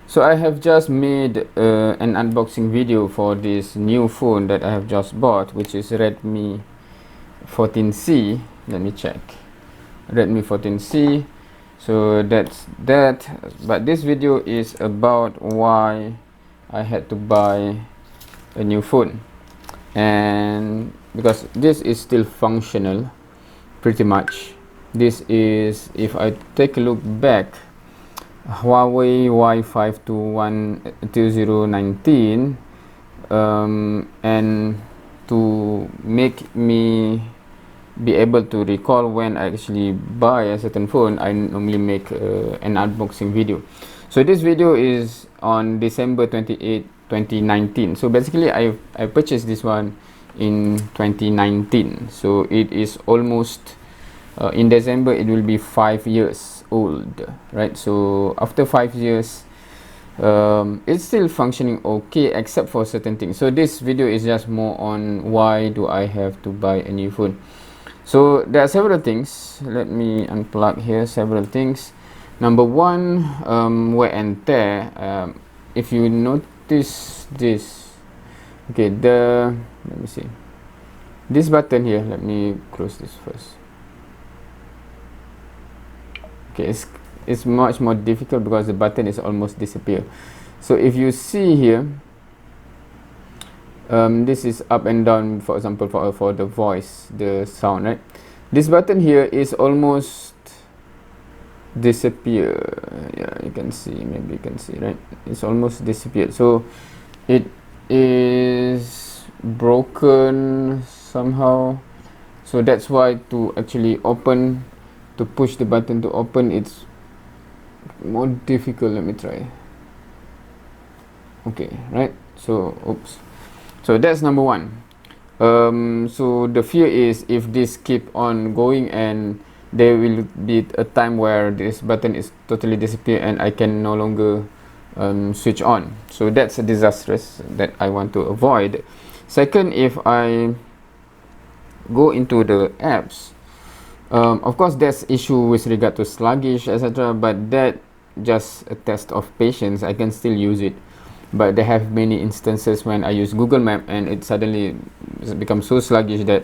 So I have just made an unboxing video for this new phone that I have just bought, which is Redmi 14C. Let me check. Redmi 14C. So that's that. But this video is about why I had to buy a new phone, and because this is still functional pretty much. This is, if I take a look back, Huawei Y5 2019, and to make me be able to recall when I actually buy a certain phone, I normally make an unboxing video. So this video is on December 28, 2019. So basically I purchased this one in 2019, so it is almost in December it will be 5 years old, right? So after 5 years, it's still functioning okay except for certain things. So this video is just more on why do I have to buy a new phone. So there are several things. Let me unplug here. Several things. Number one, wear and tear. If you notice this, okay, let me see, this button here, let me close this first. Okay, it's much more difficult because the button is almost disappear. So if you see here, this is up and down, for example, for the voice, the sound, right? This button here is almost disappear. Yeah, you can see, maybe you can see, right? It's almost disappeared. So it is broken somehow. So that's why to actually open, to push the button to open, it's more difficult. Let me try. Okay, right? So oops. So that's number one. So the fear is if this keep on going, and there will be a time where this button is totally disappear and I can no longer switch on. So that's a disastrous that I want to avoid. Second, if I go into the apps, of course there's issue with regard to sluggish, etc., but that just a test of patience. I can still use it. But there have many instances when I use Google Map and it suddenly becomes so sluggish that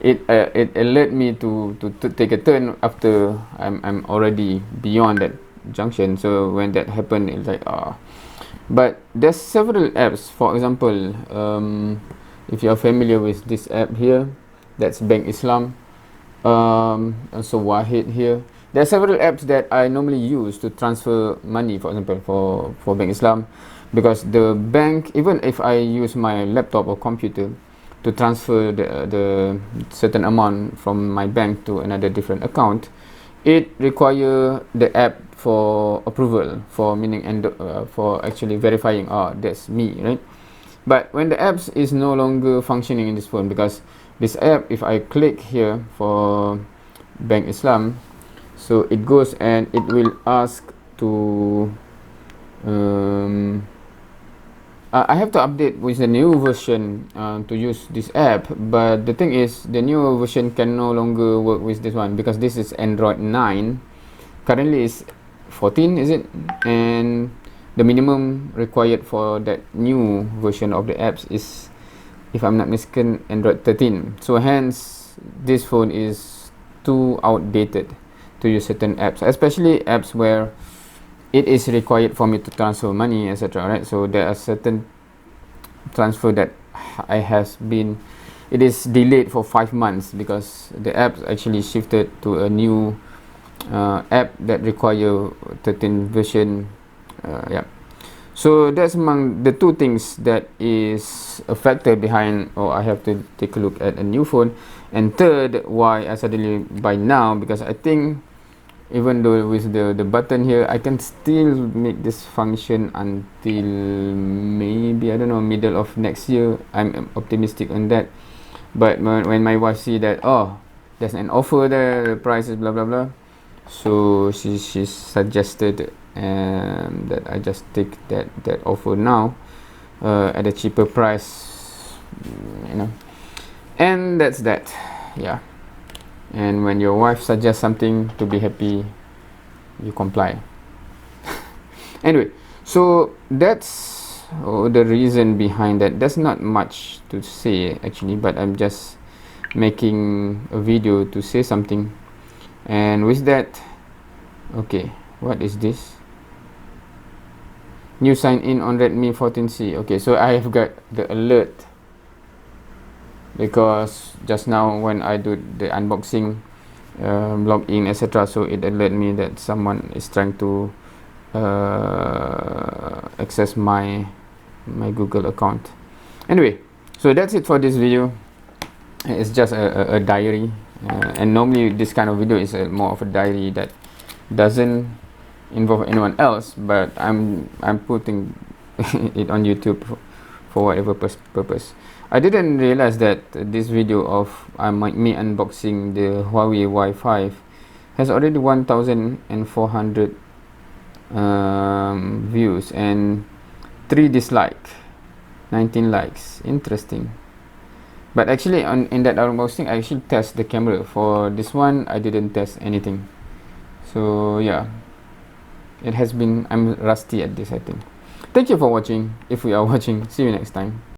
it led me to take a turn after I'm already beyond that junction. So when that happened, it's like but there's several apps. For example, if you're familiar with this app here, that's Bank Islam. Also Wahid here. There are several apps that I normally use to transfer money, for example, for Bank Islam, because the bank, even if I use my laptop or computer to transfer the certain amount from my bank to another different account, it require the app for approval, for meaning and for actually verifying, that's me, right? But when the apps is no longer functioning in this phone, because this app, if I click here for Bank Islam, so it goes and it will ask to I have to update with the new version to use this app. But the thing is, the new version can no longer work with this one because this is Android 9. Currently is 14, is it? And the minimum required for that new version of the apps is, if I'm not mistaken, Android 13. So hence this phone is too outdated to use certain apps, especially apps where it is required for me to transfer money, etc., right? So there are certain transfer that it is delayed for 5 months because the app actually shifted to a new app that require 13 version. Yeah. So that's among the two things that is a factor behind, I have to take a look at a new phone. And third, why I suddenly buy now, because I think even though with the button here, I can still make this function until maybe, I don't know, middle of next year. I'm optimistic on that. But when my wife see that, there's an offer there, the price is blah blah blah, so she suggested that I just take that offer now at a cheaper price, and that's that. Yeah. And when your wife suggests something to be happy, you comply. Anyway, so that's the reason behind that. There's not much to say actually, but I'm just making a video to say something. And with that, okay, what is this? New sign in on Redmi 14C. Okay, so I have got the alert because just now when I do the unboxing, log in, etc., so it alert me that someone is trying to access my Google account. Anyway, so that's it for this video. It's just a diary, and normally this kind of video is more of a diary that doesn't involve anyone else, but I'm putting it on YouTube for whatever purpose. I didn't realize that this video of me unboxing the Huawei Y5 has already 1,400 views and 3 dislike, 19 likes. Interesting. But actually in that unboxing I actually test the camera. For this one I didn't test anything. So yeah, it has been, I'm rusty at this, I think. Thank you for watching. If we are watching, see you next time.